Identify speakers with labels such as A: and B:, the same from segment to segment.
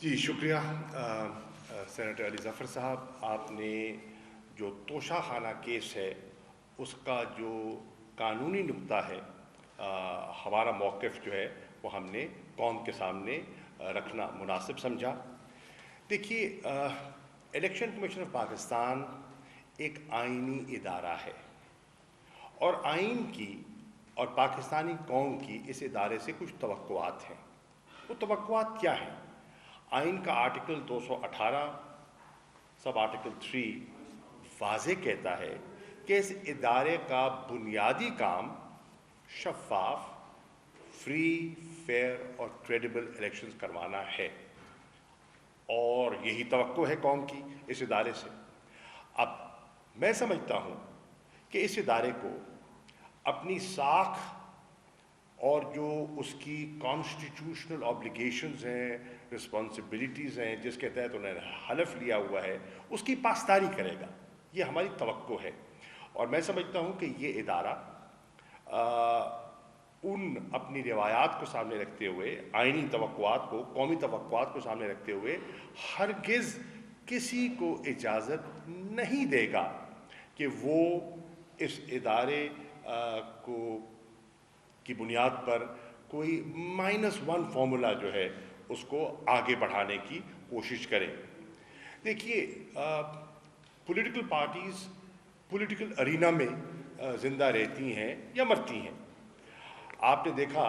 A: جی شکریہ سینیٹر علی ظفر صاحب، آپ نے جو توشہ خانہ کیس ہے اس کا جو قانونی نقطہ ہے، ہمارا موقف جو ہے وہ ہم نے قوم کے سامنے رکھنا مناسب سمجھا۔ دیکھیے، الیکشن کمیشن آف پاکستان ایک آئینی ادارہ ہے، اور آئین کی اور پاکستانی قوم کی اس ادارے سے کچھ توقعات ہیں۔ وہ توقعات کیا ہیں؟ آئین کا آرٹیکل 218 سب آرٹیکل 3 واضح کہتا ہے کہ اس ادارے کا بنیادی کام شفاف، فری، فیئر اور کریڈیبل الیکشنز کروانا ہے، اور یہی توقع ہے قوم کی اس ادارے سے۔ اب میں سمجھتا ہوں کہ اس ادارے کو اپنی ساکھ اور جو اس کی کانسٹیٹیوشنل آبلیگیشنز ہیں، رسپانسبلٹیز ہیں، جس کے تحت انہوں نے حلف لیا ہوا ہے، اس کی پاسداری کرے گا، یہ ہماری توقع ہے۔ اور میں سمجھتا ہوں کہ یہ ادارہ ان اپنی روایات کو سامنے رکھتے ہوئے، آئینی توقعات کو، قومی توقعات کو سامنے رکھتے ہوئے ہرگز کسی کو اجازت نہیں دے گا کہ وہ اس ادارے کی بنیاد پر کوئی -1 فارمولا جو ہے اس کو آگے بڑھانے کی کوشش کریں۔ دیکھیے، پولیٹیکل پارٹیز پولیٹیکل ارینا میں زندہ رہتی ہیں یا مرتی ہیں۔ آپ نے دیکھا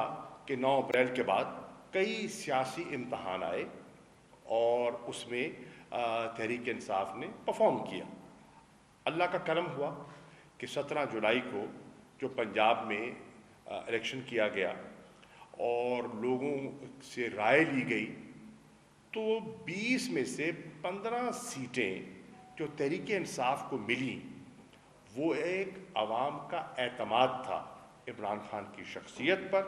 A: کہ 9 اپریل کے بعد کئی سیاسی امتحان آئے، اور اس میں تحریک انصاف نے پرفارم کیا۔ اللہ کا کرم ہوا کہ 17 جولائی کو جو پنجاب میں الیکشن کیا گیا اور لوگوں سے رائے لی گئی، تو 20 میں سے 15 سیٹیں جو تحریک انصاف کو ملی، وہ ایک عوام کا اعتماد تھا عمران خان کی شخصیت پر،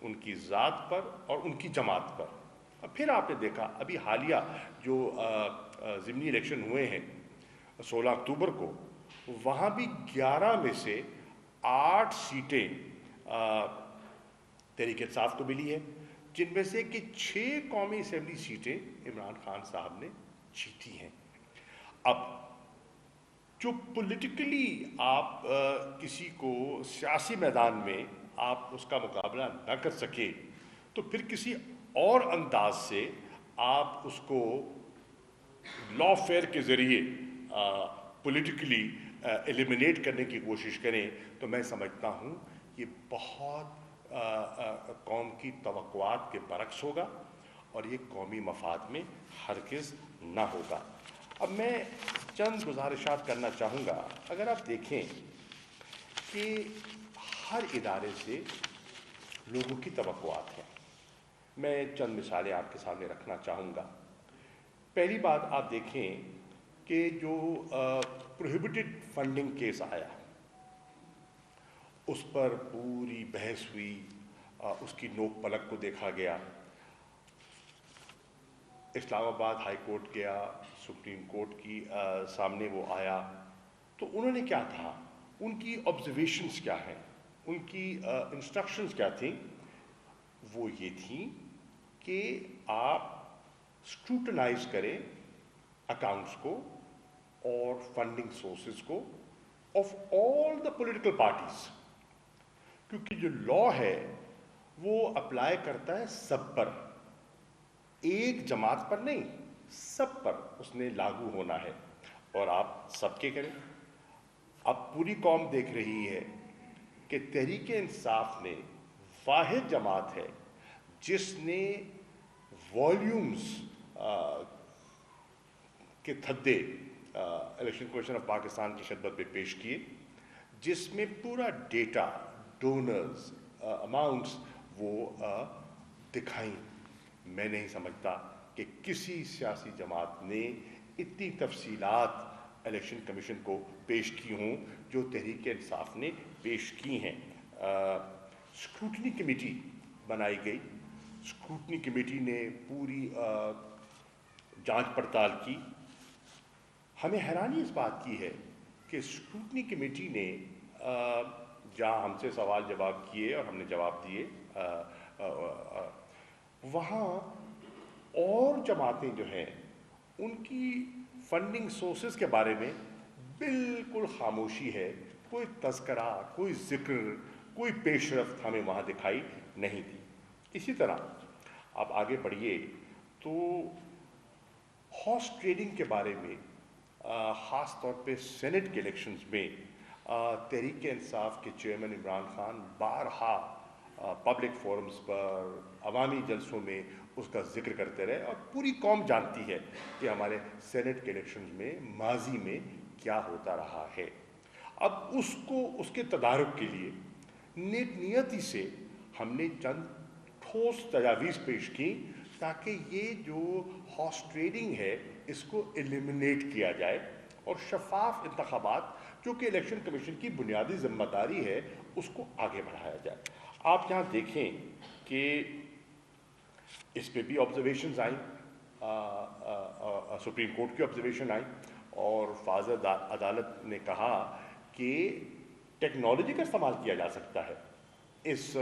A: ان کی ذات پر اور ان کی جماعت پر۔ اور پھر آپ نے دیکھا ابھی حالیہ جو ضمنی الیکشن ہوئے ہیں 16 اکتوبر کو، وہاں بھی 11 میں سے 8 سیٹیں تحریک انصاف کو ملی ہے، جن میں سے کہ 6 قومی اسمبلی سیٹیں عمران خان صاحب نے جیتی ہیں۔ اب جو پولیٹیکلی آپ کسی کو سیاسی میدان میں آپ اس کا مقابلہ نہ کر سکے، تو پھر کسی اور انداز سے آپ اس کو لا فیئر کے ذریعے پولیٹیکلی ایلیمینیٹ کرنے کی کوشش کریں، تو میں سمجھتا ہوں یہ بہت قوم کی توقعات کے برعکس ہوگا، اور یہ قومی مفاد میں ہرگز نہ ہوگا۔ اب میں چند گزارشات کرنا چاہوں گا۔ اگر آپ دیکھیں کہ ہر ادارے سے لوگوں کی توقعات ہیں، میں چند مثالیں آپ کے سامنے رکھنا چاہوں گا۔ پہلی بات آپ دیکھیں کہ جو پروہیبٹڈ فنڈنگ کیس آیا، اس پر پوری بحث ہوئی، اس کی نوک پلک کو دیکھا گیا۔ اسلام آباد ہائی کورٹ گیا، سپریم کورٹ کی سامنے وہ آیا، تو انہوں نے کیا کہا، ان کی آبزرویشنز کیا ہیں، ان کی انسٹرکشنز کیا تھیں؟ وہ یہ تھیں کہ آپ اسکروٹنائز کریں اکاؤنٹس کو اور فنڈنگ سورسز کو of all the political parties, کیونکہ جو لا ہے وہ اپلائی کرتا ہے سب پر، ایک جماعت پر نہیں، سب پر اس نے لاگو ہونا ہے، اور آپ سب کے کریں۔ اب پوری قوم دیکھ رہی ہے کہ تحریک انصاف نے واحد جماعت ہے جس نے والیومز کے تھدے الیکشن کمیشن آف پاکستان کی خدمت میں پیش کیے، جس میں پورا ڈیٹا، ڈونرز، اماؤنٹس وہ دکھائیں۔ میں نہیں سمجھتا کہ کسی سیاسی جماعت نے اتنی تفصیلات الیکشن کمیشن کو پیش کی ہوں جو تحریک انصاف نے پیش کی ہیں۔ اسکروٹنی کمیٹی بنائی گئی، اسکروٹنی کمیٹی نے پوری جانچ پڑتال کی۔ ہمیں حیرانی اس بات کی ہے کہ اسکروٹنی کمیٹی نے جہاں ہم سے سوال جواب کیے اور ہم نے جواب دیے، وہاں اور جماعتیں جو ہیں ان کی فنڈنگ سورسز کے بارے میں بالکل خاموشی ہے، کوئی تذکرہ، کوئی ذکر، کوئی پیش رفت ہمیں وہاں دکھائی نہیں دی۔ اسی طرح آپ آگے بڑھیے تو ہارس ٹریڈنگ کے بارے میں خاص طور پہ سینٹ کے الیکشنز میں تحریک انصاف کے چیئرمین عمران خان بارہا پبلک فورمز پر، عوامی جلسوں میں اس کا ذکر کرتے رہے، اور پوری قوم جانتی ہے کہ ہمارے سینٹ کے الیکشنز میں ماضی میں کیا ہوتا رہا ہے۔ اب اس کے تدارک کے لیے نیک نیتی سے ہم نے چند ٹھوس تجاویز پیش کی تاکہ یہ جو ہارس ٹریڈنگ ہے اس کو ایلیمنیٹ کیا جائے اور شفاف انتخابات جو کہ الیکشن کمیشن کی بنیادی ذمہ داری ہے اس کو آگے بڑھایا جائے۔ آپ یہاں دیکھیں کہ اس پہ بھی آبزرویشنز آئیں، سپریم کورٹ کی آبزرویشن آئی اور فاض عدالت نے کہا کہ ٹیکنالوجی کا استعمال کیا جا سکتا ہے اس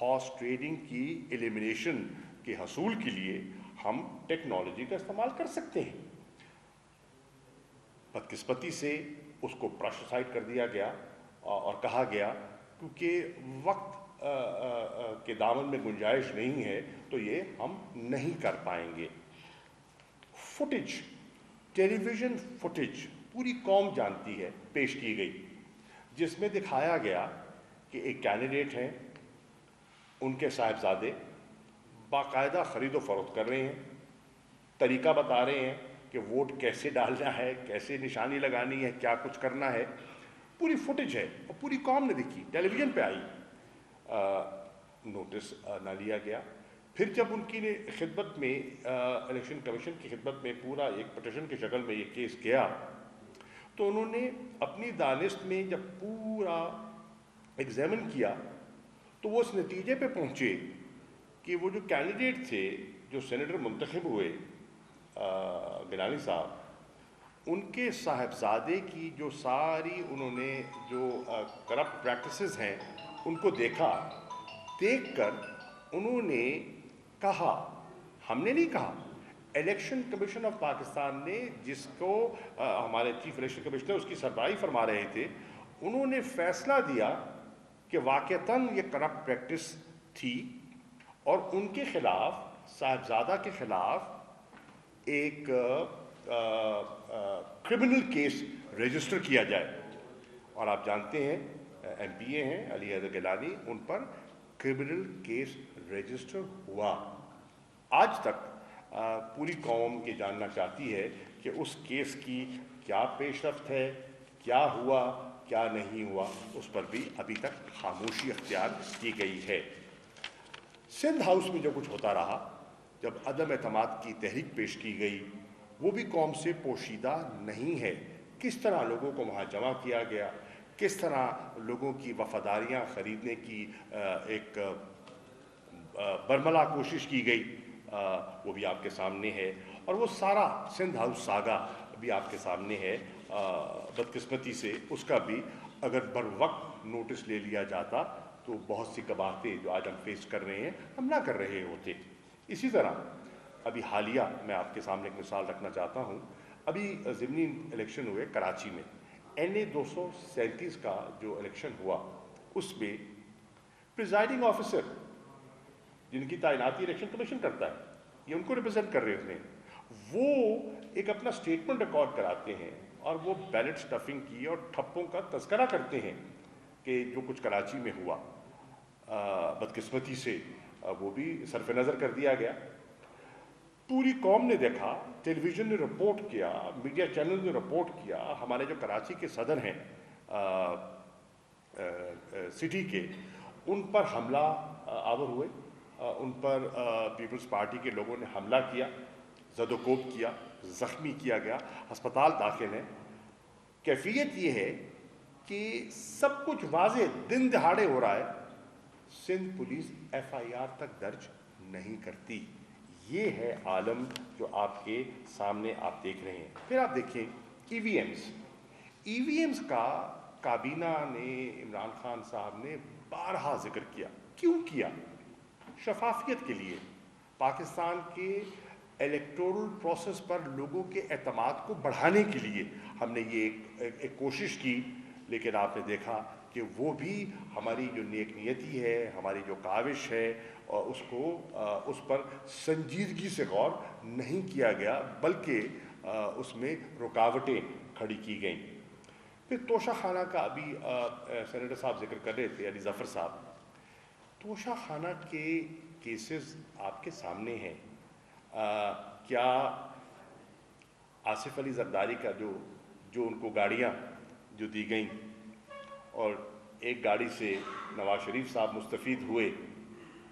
A: ہارس ٹریڈنگ کی ایلیمنیشن کے حصول کے لیے، ہم ٹیکنالوجی کا استعمال کر سکتے ہیں۔ بدقسمتی سے اس کو برش اسائڈ کر دیا گیا اور کہا گیا کیونکہ وقت کے دامن میں گنجائش نہیں ہے تو یہ ہم نہیں کر پائیں گے۔ فوٹیج، ٹیلی ویژن فوٹیج پوری قوم جانتی ہے، پیش کی گئی، جس میں دکھایا گیا کہ ایک کینڈیڈیٹ ہیں، ان کے صاحبزادے باقاعدہ خرید و فروخت کر رہے ہیں، طریقہ بتا رہے ہیں کہ ووٹ کیسے ڈالنا ہے، کیسے نشانی لگانی ہے، کیا کچھ کرنا ہے، پوری فوٹیج ہے اور پوری قوم نے دیکھی، ٹیلی ویژن پہ آئی۔ نوٹس نہ لیا گیا۔ پھر جب ان کی خدمت میں الیکشن کمیشن کی خدمت میں پورا ایک پٹیشن کی شکل میں یہ کیس گیا تو انہوں نے اپنی دانست میں جب پورا ایگزامن کیا تو وہ اس نتیجے پہ پہنچے کہ وہ جو کینڈیڈیٹ تھے جو سینیٹر منتخب ہوئے گیلانی صاحب، ان کے صاحبزادے کی جو ساری انہوں نے جو کرپٹ پریکٹسز ہیں ان کو دیکھا، دیکھ کر انہوں نے کہا، ہم نے نہیں کہا، الیکشن کمیشن آف پاکستان نے، جس کو ہمارے چیف الیکشن کمشنر اس کی سربراہی فرما رہے تھے، انہوں نے فیصلہ دیا کہ واقعتاً یہ کرپٹ پریکٹس تھی اور ان کے خلاف، صاحبزادہ کے خلاف ایک کرمنل کیس رجسٹر کیا جائے۔ اور آپ جانتے ہیں ایم پی اے ہیں علی حیدر گیلانی، ان پر کرمنل کیس رجسٹر ہوا۔ آج تک پوری قوم یہ جاننا چاہتی ہے کہ اس کیس کی کیا پیش رفت ہے، کیا ہوا، کیا نہیں ہوا، اس پر بھی ابھی تک خاموشی اختیار کی گئی ہے۔ سندھ ہاؤس میں جو کچھ ہوتا رہا، جب عدم اعتماد کی تحریک پیش کی گئی، وہ بھی قوم سے پوشیدہ نہیں ہے۔ کس طرح لوگوں کو وہاں جمع کیا گیا، کس طرح لوگوں کی وفاداریاں خریدنے کی ایک برملا کوشش کی گئی، وہ بھی آپ کے سامنے ہے، اور وہ سارا سندھ ہاؤس ساگا بھی آپ کے سامنے ہے۔ بدقسمتی سے اس کا بھی اگر بر وقت نوٹس لے لیا جاتا تو بہت سی قباحتیں جو آج ہم فیس کر رہے ہیں ہم نہ کر رہے ہوتے۔ اسی طرح ابھی حالیہ میں آپ کے سامنے ایک مثال رکھنا چاہتا ہوں، ابھی ضمنی الیکشن ہوئے کراچی میں، NA 237 کا جو الیکشن ہوا، اس میں پریزائڈنگ آفیسر جن کی تعیناتی الیکشن کمیشن کرتا ہے، یہ ان کو ریپرزینٹ کر رہے ہیں، وہ ایک اپنا سٹیٹمنٹ ریکارڈ کراتے ہیں اور وہ بیلٹ سٹفنگ کی اور ٹھپوں کا تذکرہ کرتے ہیں کہ جو کچھ کراچی میں ہوا۔ بدقسمتی سے وہ بھی صرف نظر کر دیا گیا۔ پوری قوم نے دیکھا، ٹیلی ویژن نے رپورٹ کیا، میڈیا چینل نے رپورٹ کیا، ہمارے جو کراچی کے صدر ہیں سٹی کے، ان پر حملہ آور ہوئے، ان پر پیپلز پارٹی کے لوگوں نے حملہ کیا، زد و کوب کیا، زخمی کیا گیا، ہسپتال داخل ہیں۔ کیفیت یہ ہے کہ سب کچھ واضح دن دہاڑے ہو رہا ہے، سندھ پولیس FIR تک درج نہیں کرتی۔ یہ ہے عالم جو آپ کے سامنے آپ دیکھ رہے ہیں۔ پھر آپ دیکھیں EVMs کا کابینہ نے، عمران خان صاحب نے بارہا ذکر کیا۔ کیوں کیا؟ شفافیت کے لیے، پاکستان کے الیکٹورل پروسیس پر لوگوں کے اعتماد کو بڑھانے کے لیے ہم نے یہ ایک کوشش کی، لیکن آپ نے دیکھا کہ وہ بھی ہماری جو نیک نیتی ہے، ہماری جو کاوش ہے، اور اس پر سنجیدگی سے غور نہیں کیا گیا، بلکہ اس میں رکاوٹیں کھڑی کی گئیں۔ پھر توشہ خانہ کا ابھی سینیٹر صاحب ذکر کر رہے تھے، علی ظفر صاحب، توشہ خانہ کے کیسز آپ کے سامنے ہیں۔ کیا آصف علی زرداری کا جو ان کو گاڑیاں جو دی گئیں اور ایک گاڑی سے نواز شریف صاحب مستفید ہوئے،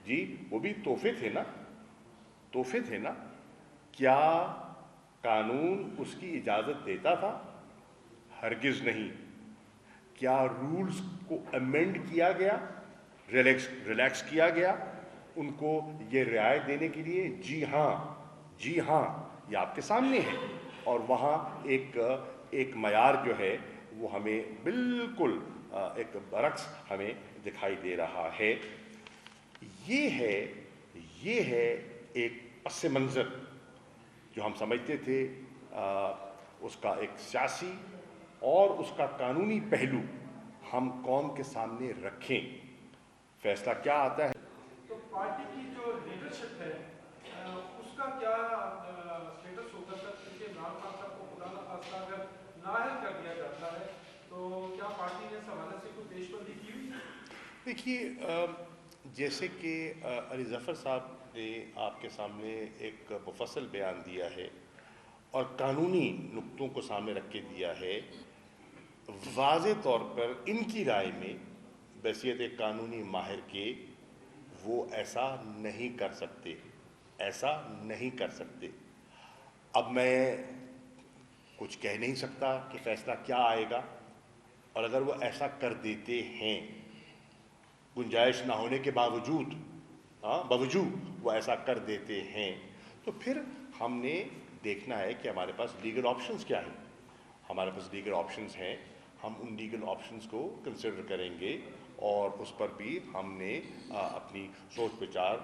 A: جی وہ بھی تحفے تھے نا؟ کیا قانون اس کی اجازت دیتا تھا؟ ہرگز نہیں۔ کیا رولز کو امینڈ کیا گیا، ریلیکس کیا گیا ان کو یہ رعایت دینے کے لیے؟ جی ہاں، یہ آپ کے سامنے ہے۔ اور وہاں ایک معیار جو ہے وہ ہمیں بالکل ایک برعکس ہمیں دکھائی دے رہا ہے۔ یہ ہے ایک پس منظر جو ہم سمجھتے تھے اس کا ایک سیاسی اور اس کا قانونی پہلو ہم قوم کے سامنے رکھیں۔ فیصلہ کیا آتا ہے؟
B: تو پارٹی کی جو لیڈرشپ ہے اس کا کیا اسٹیٹس ہوگا سر؟ کیونکہ عمران خان صاحب کو خدا نخواستہ اگر نااہل کر دیا جاتا ہے تو کیا پارٹی نے اس حوالے سے کوئی پیش بندی کی ہوئی؟
A: دیکھیے، جیسے کہ علی ظفر صاحب نے آپ کے سامنے ایک مفصل بیان دیا ہے اور قانونی نقطوں کو سامنے رکھ کے دیا ہے، واضح طور پر ان کی رائے میں بحیثیت ایک قانونی ماہر کے وہ ایسا نہیں کر سکتے۔ اب میں کچھ کہہ نہیں سکتا کہ فیصلہ کیا آئے گا، اور اگر وہ ایسا کر دیتے ہیں، گنجائش نہ ہونے کے باوجود وہ ایسا کر دیتے ہیں، تو پھر ہم نے دیکھنا ہے کہ ہمارے پاس لیگل آپشنز کیا ہیں۔ ہمارے پاس لیگل آپشنز ہیں، ہم ان لیگل آپشنز کو کنسیڈر کریں گے، اور اس پر بھی ہم نے اپنی سوچ بچار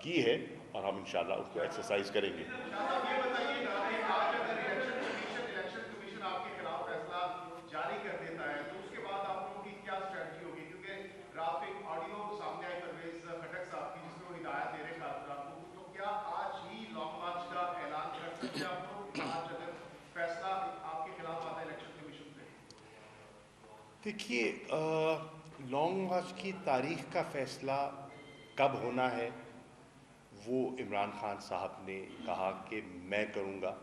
A: کی ہے، اور ہم انشاءاللہ اس کو ایکسرسائز کریں گے۔
C: جاری کر دیتا ہے تو اس کے بعد آپ لوگوں کی کیا اسٹریٹجی ہوگی؟ کیونکہ گرافک آڈیو سامنے آئی پرویز خٹک صاحب کی، جس میں وہ ہدایت دے رہے کارکنان کو، تو کیا آج ہی لانگ مارچ کا اعلان کر سکتے ہیں آپ لوگ آج اگر فیصلہ آپ کے خلاف آتا ہے الیکشن کمیشن پہ؟
A: دیکھیے، لانگ مارچ کی تاریخ کا فیصلہ کب ہونا ہے وہ عمران خان صاحب نے کہا کہ میں کروں گا،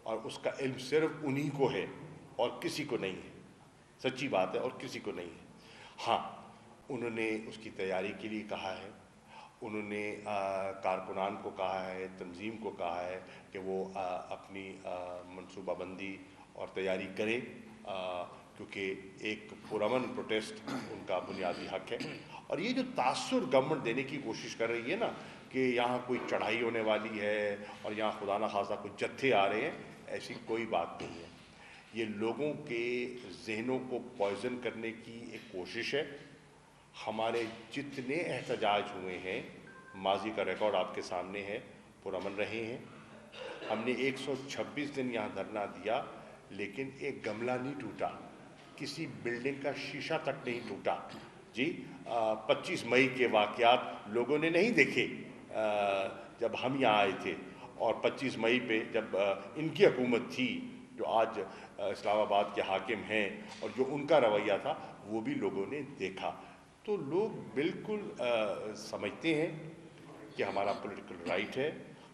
A: اور اس کا علم صرف انہی کو ہے اور کسی کو نہیں ہے۔ سچی بات ہے، اور کسی کو نہیں ہے۔ ہاں، انہوں نے اس کی تیاری کے لیے کہا ہے، انہوں نے کارکنان کو کہا ہے، تنظیم کو کہا ہے کہ وہ اپنی منصوبہ بندی اور تیاری کریں، کیونکہ ایک پرامن پروٹیسٹ ان کا بنیادی حق ہے۔ اور یہ جو تاثر گورنمنٹ دینے کی کوشش کر رہی ہے نا کہ یہاں کوئی چڑھائی ہونے والی ہے اور یہاں خدا نخواستہ کچھ جتھے آ رہے ہیں، ایسی کوئی بات نہیں ہے۔ یہ لوگوں کے ذہنوں کو پوائزن کرنے کی ایک کوشش ہے۔ ہمارے جتنے احتجاج ہوئے ہیں، ماضی کا ریکارڈ آپ کے سامنے ہے، پرامن رہے ہیں۔ ہم نے 126 دن یہاں دھرنا دیا، لیکن ایک گملہ نہیں ٹوٹا، کسی بلڈنگ کا شیشہ تک نہیں ٹوٹا۔ جی 25 مئی کے واقعات لوگوں نے نہیں دیکھے جب ہم یہاں آئے تھے، اور 25 مئی پہ جب ان کی حکومت تھی، جو آج اسلام آباد کے حاکم ہیں، اور جو ان کا رویہ تھا وہ بھی لوگوں نے دیکھا۔ تو لوگ بالکل سمجھتے ہیں کہ ہمارا پولیٹیکل رائٹ ہے،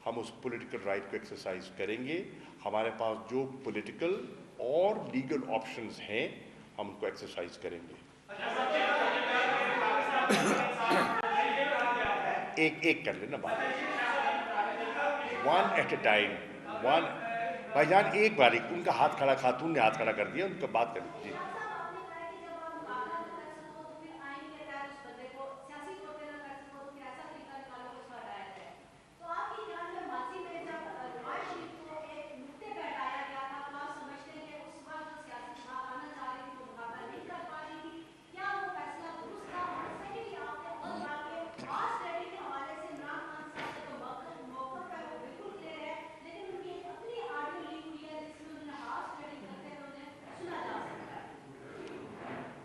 A: ہم اس پولیٹیکل رائٹ کو ایکسرسائز کریں گے۔ ہمارے پاس جو پولیٹیکل اور لیگل آپشنز ہیں، ہم ان کو ایکسرسائز کریں گے۔ ایک کر لینا بات، ون ایٹ اے ٹائم، بھائی جان ایک بار ان کا ہاتھ کھڑا، خاتون نے ہاتھ کھڑا کر دیا، ان کا بات کر لیجیے۔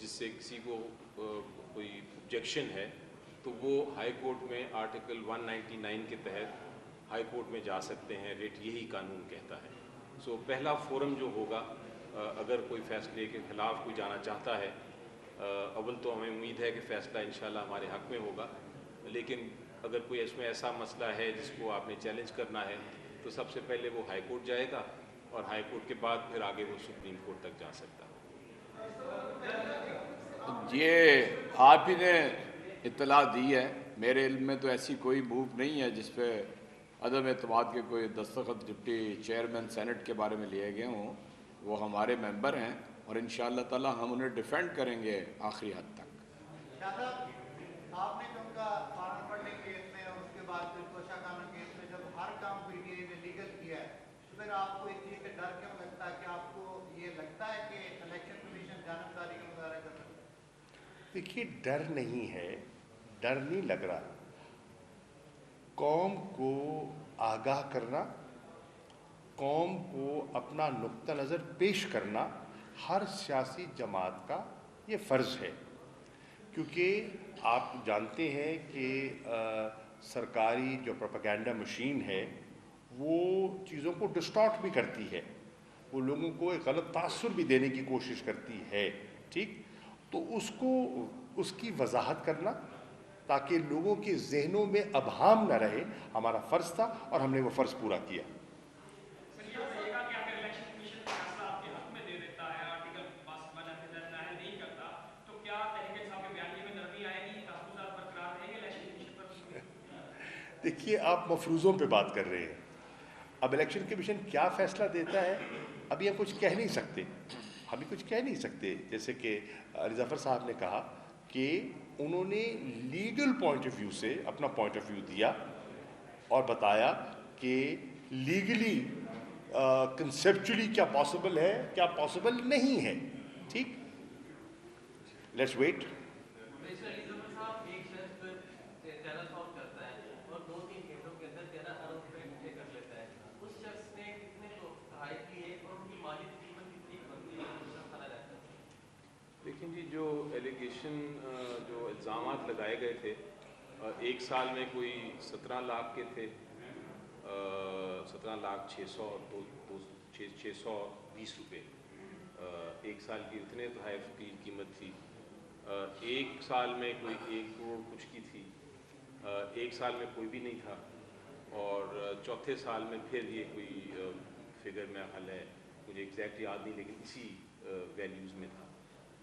D: جس سے کسی کو کوئی آبجیکشن ہے تو وہ ہائی کورٹ میں آرٹیکل 199 کے تحت ہائی کورٹ میں جا سکتے ہیں. ریٹ یہی قانون کہتا ہے. سو پہلا فورم جو ہوگا اگر کوئی فیصلے کے خلاف کوئی جانا چاہتا ہے، اول تو ہمیں امید ہے کہ فیصلہ انشاءاللہ ہمارے حق میں ہوگا، لیکن اگر کوئی اس میں ایسا مسئلہ ہے جس کو آپ نے چیلنج کرنا ہے تو سب سے پہلے وہ ہائی کورٹ جائے گا اور ہائی کورٹ کے بعد پھر آگے وہ سپریم کورٹ تک جا سکتا ہے.
E: یہ آپ ہی نے اطلاع دی ہے، میرے علم میں تو ایسی کوئی موو نہیں ہے جس پہ عدم اعتماد کے کوئی دستخط ڈپٹی چیئرمین سینٹ کے بارے میں لیے گئے ہوں. وہ ہمارے ممبر ہیں اور انشاءاللہ تعالی ہم انہیں ڈیفینڈ کریں گے آخری حد تک.
C: شاہ صاحب، آپ نے جو ان کا فارم فنڈنگ کیس میں اور اس کے بعد پھر توشہ خانہ کیس میں جب ہر کام پی ٹی آئی نے لیگل کیا ہے تو پھر آپ کو اس چیز سے ڈر کیوں لگتا ہے کہ آپ کو یہ لگتا ہے کہ الیکشن کمیشن جانبداری کا مظاہرہ کر رہا ہے؟
A: دیکھیے، ڈر نہیں ہے، ڈر نہیں لگ رہا. قوم کو آگاہ کرنا، قوم کو اپنا نقطہ نظر پیش کرنا ہر سیاسی جماعت کا یہ فرض ہے. کیونکہ آپ جانتے ہیں کہ سرکاری جو پروپیگنڈا مشین ہے وہ چیزوں کو ڈسٹارٹ بھی کرتی ہے، وہ لوگوں کو ایک غلط تاثر بھی دینے کی کوشش کرتی ہے. ٹھیک، تو اس کی وضاحت کرنا تاکہ لوگوں کے ذہنوں میں ابہام نہ رہے ہمارا فرض تھا اور ہم نے وہ فرض پورا کیا. دیکھیے، آپ مفروضوں پہ بات کر رہے ہیں. اب الیکشن کمیشن کیا فیصلہ دیتا ہے ابھی ہم کچھ کہہ نہیں سکتے، جیسے کہ علی ظفر صاحب نے کہا کہ انہوں نے لیگل پوائنٹ آف ویو سے اپنا پوائنٹ آف ویو دیا اور بتایا کہ لیگلی کنسیپچولی کیا پاسبل ہے، کیا پاسبل نہیں ہے. ٹھیک، لیٹس ویٹ.
D: لیکن جی جو ایلیگیشن جو الزامات لگائے گئے تھے، ایک سال میں کوئی 17 لاکھ کے تھے، 17,620 روپے ایک سال کی، اتنے تحائف کی قیمت تھی. ایک سال میں کوئی 1 کروڑ کچھ کی تھی، ایک سال میں کوئی بھی نہیں تھا، اور چوتھے سال میں پھر یہ کوئی فگر میں حل ہے، مجھے ایگزیکٹ یاد نہیں لیکن اسی ویلیوز میں تھا.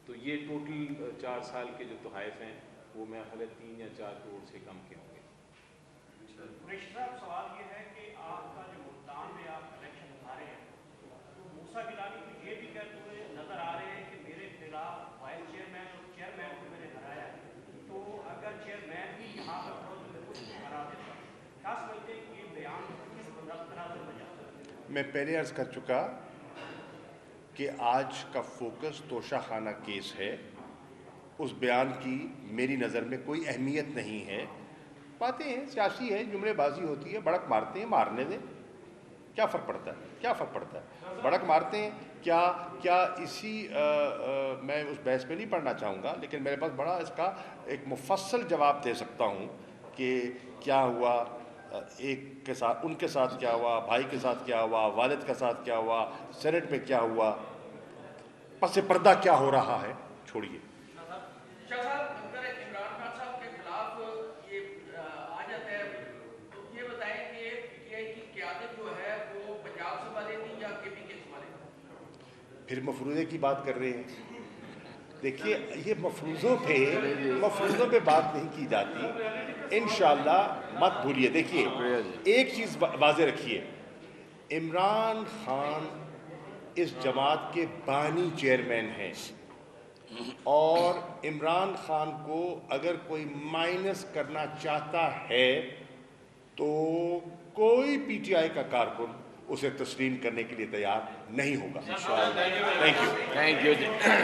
D: تو یہ ٹوٹل 4 سال کے جو تحائف ہیں وہ میں حل 3 یا 4 کروڑ سے کم کے ہوں گے.
F: قریشی صاحب، سوال یہ ہے کہ آپ کا جو ملتان میں آپ الیکشن ہارے ہیں تو موسیٰ گیلانی کو یہ بھی کہتے ہوئے نظر آ رہے ہیں کہ میرے خلاف وائس چیئرمین اور چیئرمین کو میں نے ہرایا ہے، تو اگر چیئرمین بھی یہاں پر ہو تو میں اس کو ہرا دیتا. کیا سمجھتے ہیں کہ یہ بیان کس تناظر میں جاتا ہے؟
A: میں پہلے عرض کر چکا کہ آج کا فوکس توشہ خانہ کیس ہے. اس بیان کی میری نظر میں کوئی اہمیت نہیں ہے. باتیں ہیں، سیاسی ہے، جملے بازی ہوتی ہے، بڑک مارتے ہیں، مارنے دیں، کیا فرق پڑتا ہے؟ بڑک مارتے ہیں. کیا اسی میں اس بحث پہ نہیں پڑھنا چاہوں گا، لیکن میرے پاس بڑا اس کا ایک مفصل جواب دے سکتا ہوں کہ کیا ہوا، ایک کے ساتھ، ان کے ساتھ کیا ہوا، بھائی کے ساتھ کیا ہوا، والد کے ساتھ کیا ہوا، سینٹ میں کیا ہوا، پس پردہ کیا ہو رہا ہے. چھوڑیے.
F: شاہ صاحب، اگر عمران خان صاحب کے خلاف یہ آ جاتا ہے تو یہ بتائیں کہ پی ٹی آئی کی قیادت جو ہے وہ پنجاب سنبھالے گی یا کے پی کے سنبھالے گی؟
A: پھر مفروضے کی بات کر رہے ہیں. دیکھیے، یہ مفروضوں پہ بات نہیں کی جاتی. انشاءاللہ مت بھولیے. دیکھیے، ایک چیز واضح رکھیے، عمران خان اس جماعت کے بانی چیئرمین ہیں، اور عمران خان کو اگر کوئی مائنس کرنا چاہتا ہے تو کوئی پی ٹی آئی کا کارکن اسے تسلیم کرنے کے لیے تیار نہیں ہوگا.
E: Thank you G.